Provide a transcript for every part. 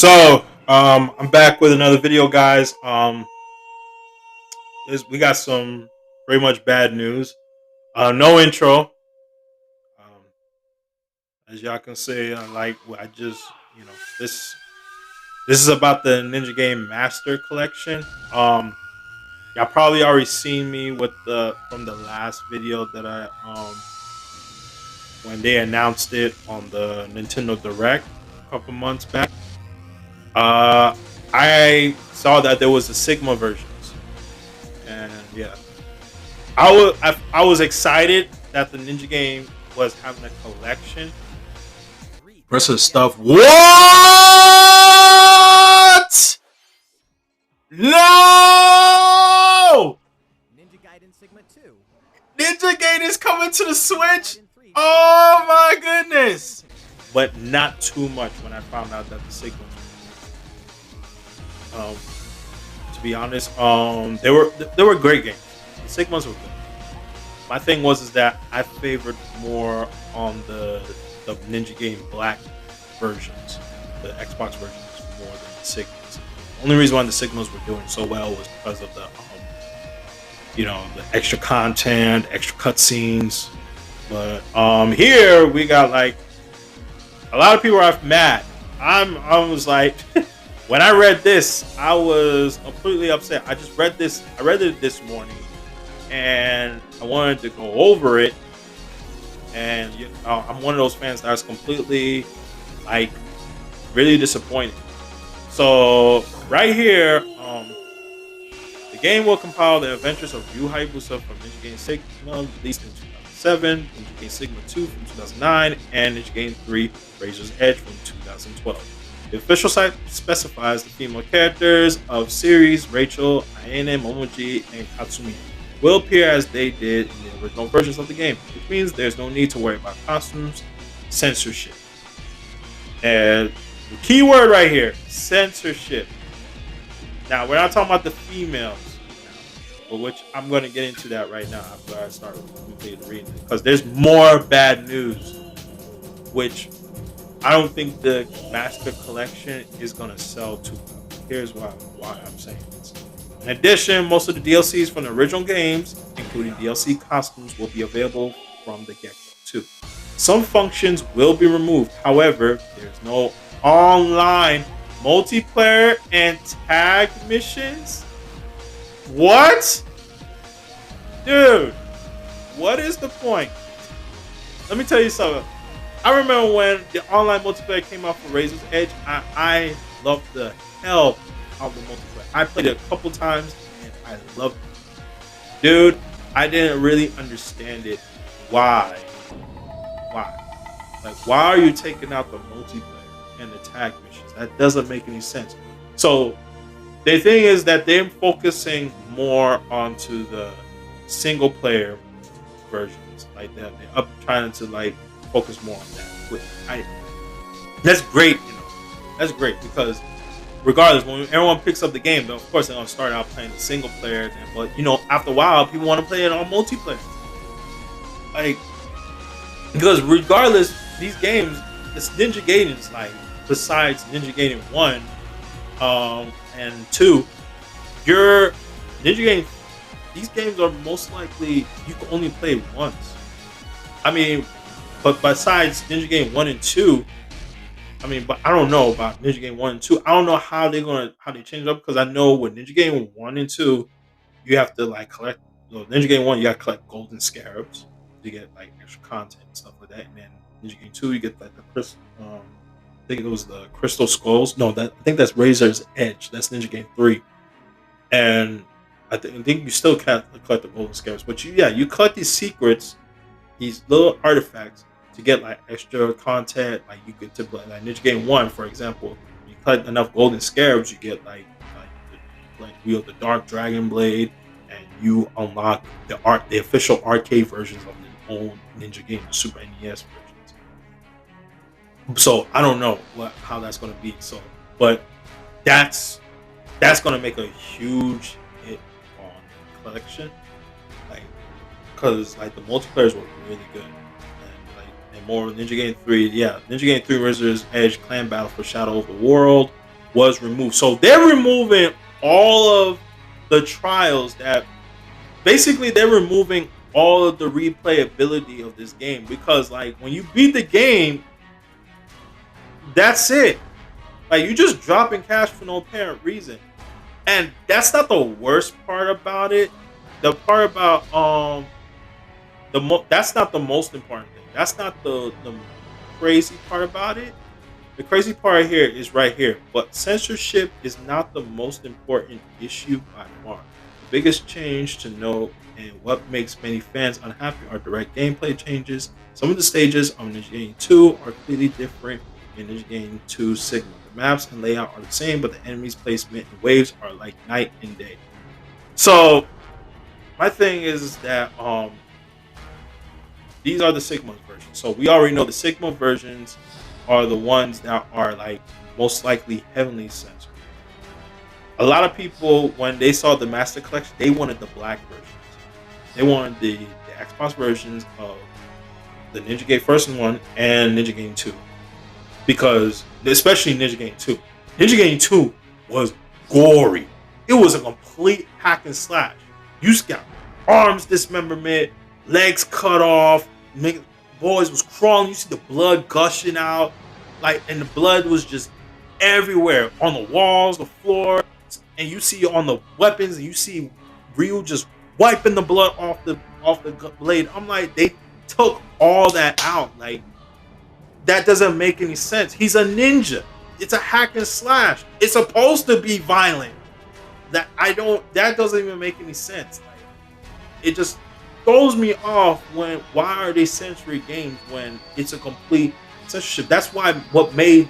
I'm back with another video, guys. We got some pretty much bad news. No intro. Um, as y'all can see, I just this is about the Ninja Game Master Collection. Y'all probably already seen me with the from the last video that I when they announced it on the Nintendo Direct a couple months back. Uh, I saw that there was a Sigma versions, and yeah, I was excited that the Ninja game was having a collection. Rest of the stuff. What? No! Ninja Gaiden Sigma 2. Ninja Gaiden is coming to the Switch. Oh my goodness! But not too much when I found out that the Sigma. Um, to be honest, they were great games. The Sigmas were good. My thing was is that I favored more on the Ninja Game Black versions, the Xbox versions, more than the Sigmas. The only reason why the Sigmas were doing so well was because of the the extra content, extra cutscenes. But here we got like a lot of people are mad. I was like when I read this, I was completely upset. I just read this. I read it this morning, and I wanted to go over it. And I'm one of those fans that's completely, like, really disappointed. So right here, the game will compile the adventures of Yu Hayabusa from Ninja Gaiden Sigma, released in 2007, Ninja Gaiden Sigma 2 from 2009, and Ninja Gaiden 3 Razor's Edge from 2012. The official site specifies the female characters of series Rachel, Ayane, Momoji, and Katsumi will appear as they did in the original versions of the game, which means there's no need to worry about costumes, censorship. And the key word right here, censorship. Now, we're not talking about the females, but which I'm going to get into that right now after I start completely reading it, because there's more bad news, which I don't think the Master Collection is going to sell too well. Here's why I'm saying this. In addition, most of the DLCs from the original games, including DLC costumes, will be available from the get-go too. Some functions will be removed. However, there's no online multiplayer and tag missions. What? Dude, what is the point? Let me tell you something. I remember when the online multiplayer came out for Razor's Edge, I loved the hell out of the multiplayer. I played it a couple times and I loved it. Dude, I didn't really understand it. Why? Like, why are you taking out the multiplayer and the tag missions? That doesn't make any sense. So, the thing is that they're focusing more onto the single player versions. Like that, they're up trying to like focus more on that. That's great, That's great because regardless, when everyone picks up the game, though, of course they're gonna start out playing the single player, but after a while, people want to play it on multiplayer. Like, because regardless, these games, this Ninja Gaiden is like, besides Ninja Gaiden 1 and 2, your Ninja Gaiden, these games are most likely you can only play once. I mean, but besides Ninja Gaiden 1 and 2, but I don't know about Ninja Gaiden 1 and 2. I don't know how they change it up, because I know with Ninja Gaiden 1 and 2, you have to like collect. Ninja Gaiden 1, you gotta collect golden scarabs to get like extra content and stuff like that. And then Ninja Gaiden 2, you get like the crystal. I think it was the crystal skulls. No, I think that's Razor's Edge. That's Ninja Gaiden 3, and I think you still can't collect the golden scarabs. But you collect these secrets, these little artifacts, to get like extra content. Like you get to like Ninja Gaiden 1, for example, you collect enough golden scarabs, you get like wield the Dark Dragon Blade, and you unlock the official arcade versions of the old Ninja Gaiden, the Super NES versions. So I don't know how that's going to be. So, but that's going to make a huge hit on the collection, like, because like the multiplayers were really good. And more Ninja Gaiden 3, Ninja Gaiden 3 Razor's Edge Clan Battle for Shadow of the World. was removed. So they're removing all of the trials that basically they're removing all of the replayability of this game because like when you beat the game, that's it. Like you just dropping cash for no apparent reason. And that's not the worst part about it. The part about that's not the most important thing. That's not the crazy part about it. The crazy part here is right here. But censorship is not the most important issue by far. The biggest change to note and what makes many fans unhappy are direct gameplay changes. Some of the stages on Ninja Gaiden 2 are completely different in Ninja Gaiden 2 Sigma. The maps and layout are the same, but the enemies placement and waves are like night and day. So my thing is that these are the Sigma versions. So we already know the Sigma versions are the ones that are like most likely heavily censored. A lot of people, when they saw the Master Collection, they wanted the black versions. They wanted the Xbox versions of the Ninja Gaiden first one and Ninja Gaiden 2. Because, especially Ninja Gaiden 2. Ninja Gaiden 2 was gory. It was a complete hack and slash. You got arms dismemberment, legs cut off, boys was crawling. You see the blood gushing out, like, and the blood was just everywhere on the walls, the floor, and you see on the weapons, and you see Ryu just wiping the blood off the blade. I'm like, they took all that out. Like, that doesn't make any sense. He's a ninja. It's a hack and slash. It's supposed to be violent. That doesn't even make any sense. Like, it just throws me off why are they censoring games when it's a complete censorship? That's why what made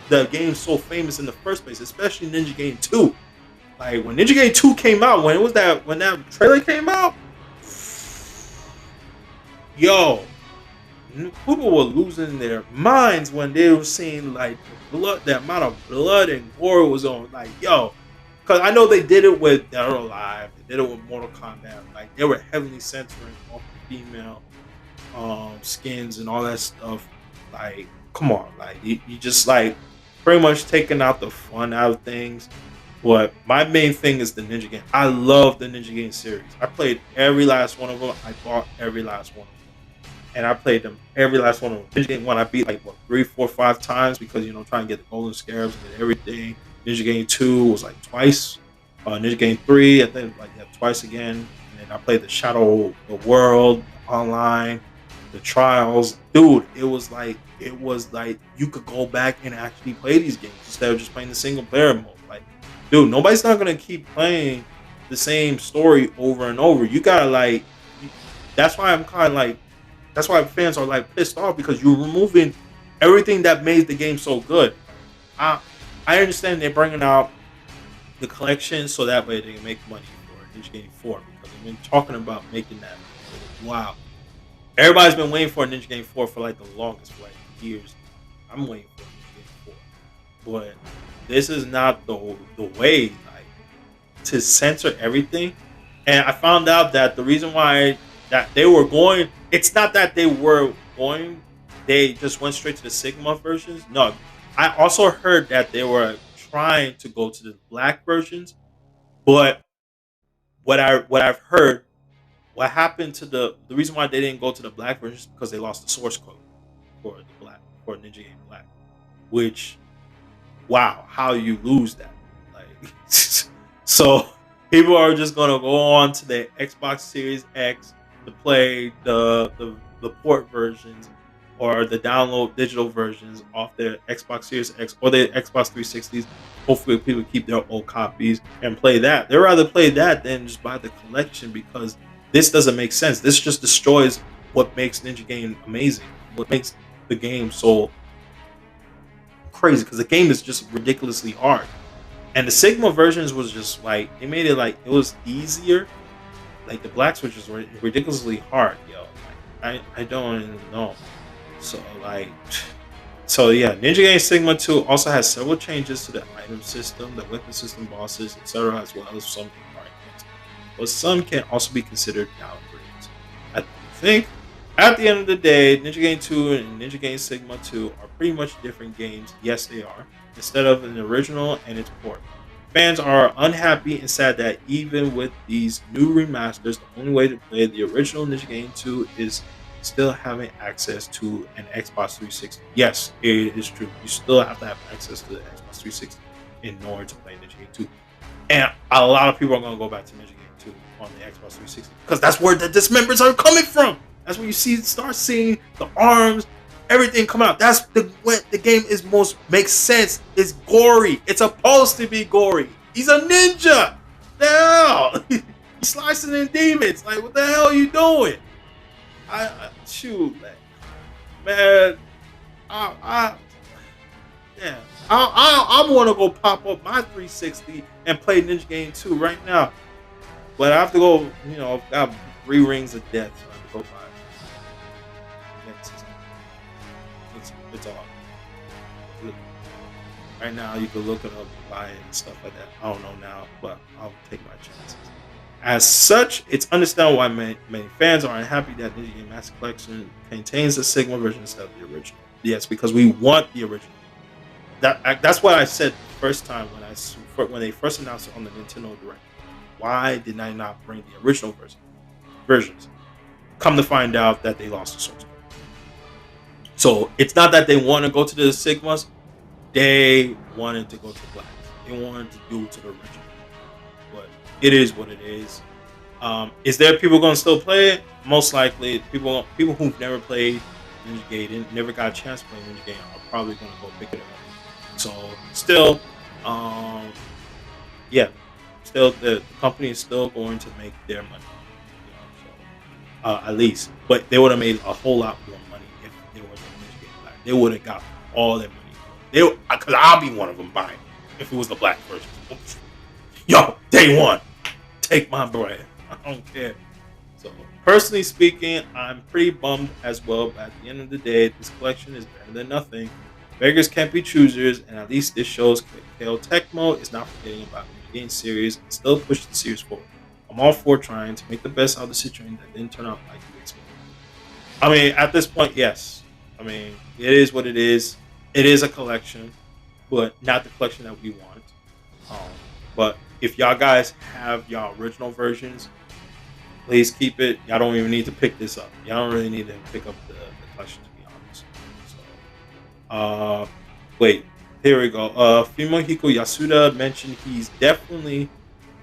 the game so famous in the first place, especially Ninja Gaiden 2. Like when Ninja Gaiden 2 came out, when that trailer came out, yo, people were losing their minds when they were seeing like the amount of blood and gore was on. Like, yo, because I know they did it with Dead or Alive, they did it with Mortal Kombat. Like they were heavily censoring off the female skins and all that stuff. Like, come on, like you just like pretty much taking out the fun out of things. But my main thing is the Ninja Gaiden. I love the Ninja Gaiden series. I played every last one of them. I bought every last one of them. And I played them every last one of them. Ninja Gaiden 1 I beat like 3, 4, 5 times because trying to get the golden scarabs and get everything. Ninja Gaiden 2 was like twice. Ninja Gaiden 3 I think like twice again. And then I played the Shadow the World online, the Trials. Dude, it was like you could go back and actually play these games instead of just playing the single player mode. Like, dude, nobody's not gonna keep playing the same story over and over. You gotta like. That's why I'm kind of like. That's why fans are like pissed off because you're removing everything that made the game so good. I understand they're bringing out the collection so that way they can make money for Ninja Gaiden 4 because they've been talking about making that. Wow, everybody's been waiting for Ninja Gaiden 4 for like the longest, for like years. I'm waiting for Ninja Gaiden 4, but this is not the way like to censor everything. And I found out that the reason why that they were going, it's not that they were going, they just went straight to the Sigma versions. No, I also heard that they were trying to go to the black versions, but what I've heard, what happened to the reason why they didn't go to the black versions is because they lost the source code for the black for Ninja Gaiden Black, which wow, how you lose that? Like, so people are just gonna go on to the Xbox Series X to play the port versions or the download digital versions off their Xbox Series X or their Xbox 360s. Hopefully, people keep their old copies and play that. They'd rather play that than just buy the collection because this doesn't make sense. This just destroys what makes Ninja Gaiden amazing. What makes the game so crazy because the game is just ridiculously hard. And the Sigma versions was just like they made it like it was easier. Like the black switches were ridiculously hard, yo. Like, I don't even know. So yeah, Ninja Gaiden Sigma 2 also has several changes to the item system, the weapon system, bosses, etc., as well as some environments. But some can also be considered downgrades. I think at the end of the day, Ninja Gaiden 2 and Ninja Gaiden Sigma 2 are pretty much different games. Yes, they are. instead of an original and its port. Fans are unhappy and sad that even with these new remasters, the only way to play the original Ninja Gaiden 2 is still having access to an Xbox 360. Yes, it is true. You still have to have access to the Xbox 360 in order to play Ninja Gaiden 2. And a lot of people are going to go back to Ninja Gaiden 2 on the Xbox 360 because that's where the dismembers are coming from. That's where you start seeing the arms, everything come out. That's when the game is most makes sense. It's gory. It's supposed to be gory. He's a ninja. The hell? He's slicing in demons. Like, what the hell are you doing? Shoot, man. I yeah. I want to go pop up my 360 and play Ninja Gaiden 2 right now. But I have to go, I have 3 rings of death, so I have to go buy it. It's all. Right now, you can look it up and buy it and stuff like that. I don't know now, but I'll take my chances. As such, it's understandable why many fans are unhappy that Ninja Gaiden Master Collection contains the Sigma version instead of the original. Yes, because we want the original. That's what I said the first time when they first announced it on the Nintendo Direct. Why did I not bring the original versions? Come to find out that they lost the source code. So it's not that they want to go to the Sigmas. They wanted to go to the Blacks. They wanted to do it to the original. But it is what it is. Is there people going to still play it? Most likely, people who've never played Ninja Gaiden, never got a chance to play Ninja Gaiden, are probably going to go pick it up. So still, still the company is still going to make their money, at least. But they would have made a whole lot more money if they were the Ninja Gaiden Black. They would have got all their money. Because I'll be one of them buying if it was the Black version. Yo, day one, take my bread. I don't care. So personally speaking, I'm pretty bummed as well. But at the end of the day, this collection is better than nothing. Beggars can't be choosers, and at least this shows koeitecmo is not forgetting about the game series and still push the series forward. I'm all for trying to make the best out of the situation that didn't turn out like you expected. I mean, at this point, yes. I mean, it is what it is. It is a collection, but not the collection that we want. But if y'all guys have y'all original versions, please keep it. Y'all don't even need to pick this up. Y'all don't really need to pick up the collection, to be honest. Wait, here we go. Fumihiko Yasuda mentioned he's definitely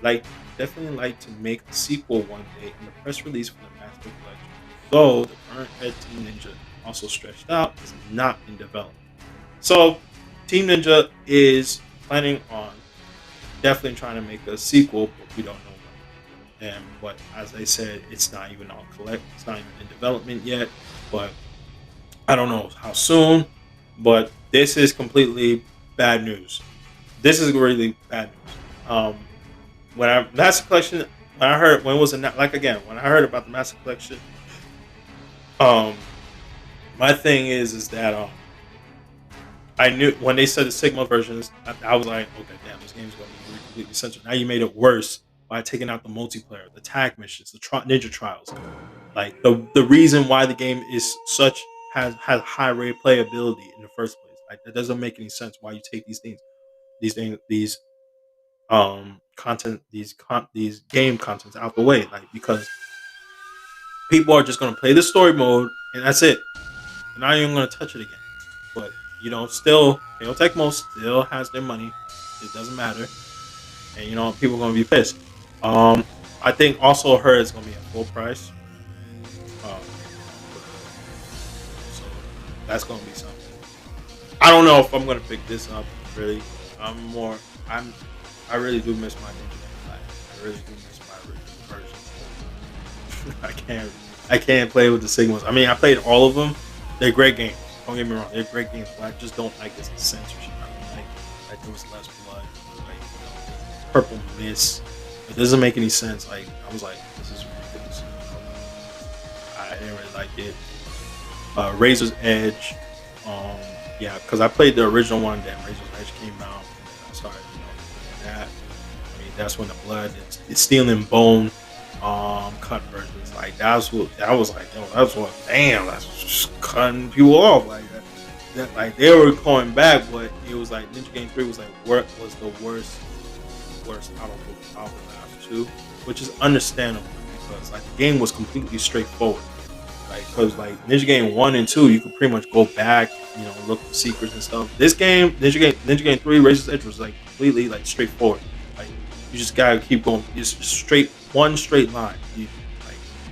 like to make a sequel one day in the press release for the Master Collection. Though the current head Team Ninja, also stretched out, is not in development. So Team Ninja is planning on definitely trying to make a sequel, but we don't know when. But as I said, it's not even it's not even in development yet. But I don't know how soon. But this is completely bad news. This is really bad news. When I Master Collection, when I heard when I heard about the Master Collection, my thing is that I knew when they said the Sigma versions, I was like, okay, damn, this game's going to be completely censored. Now you made it worse by taking out the multiplayer, the tag missions, the ninja trials. Like the reason why the game is has high rate playability in the first place. Like that doesn't make any sense. Why you take these content, these game contents out the way? Like because people are just gonna play the story mode and that's it. They're not even gonna touch it again. But still, koeitecmo still has their money. It doesn't matter, and people are gonna be pissed. I think also her is gonna be at full price. Um, so that's gonna be something. I don't know if I'm gonna pick this up. Really, I really do miss my Ninja Gaiden Black. I really do miss my original version. I can't play with the Sigmas. I mean, I played all of them. They're great games. Don't get me wrong. They're great games. But I just don't like this censorship. I don't like there was less blood. Purple mist. It doesn't make any sense. Like I was like, this is ridiculous. I didn't really like it. Razor's Edge. Because I played the original one. Then Razor's Edge came out. And I started, that. I mean, that's when the blood is stealing bone. Cut versions. Like that was like, that's what. Damn, that's just cutting people off like that. that like they were going back, but it was like Ninja Game 3 was like what was the worst out of the last two, which is understandable because like the game was completely straightforward. Like because like Ninja Game 1 and 2, you could pretty much go back, look for secrets and stuff. This game, Ninja Game 3, Razor's Edge was like completely like straightforward. Like you just gotta keep going. It's just one straight line. You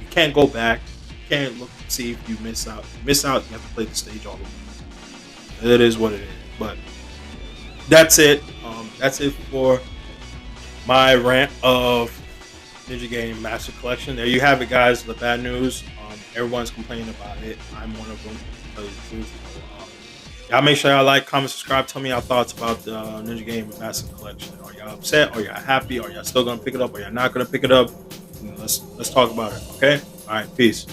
can't go back. You can't look see if you miss out. If you miss out, you have to play the stage all over. It is what it is. But that's it. That's it for my rant of Ninja Gaiden Master Collection. There you have it, guys. The bad news. Everyone's complaining about it. I'm one of them. To tell you the truth. Y'all make sure y'all like, comment, subscribe. Tell me your thoughts about the Ninja Gaiden Master Collection. Are y'all upset? Are y'all happy? Are y'all still gonna pick it up? Are y'all not gonna pick it up? Let's talk about it. Okay. All right. Peace.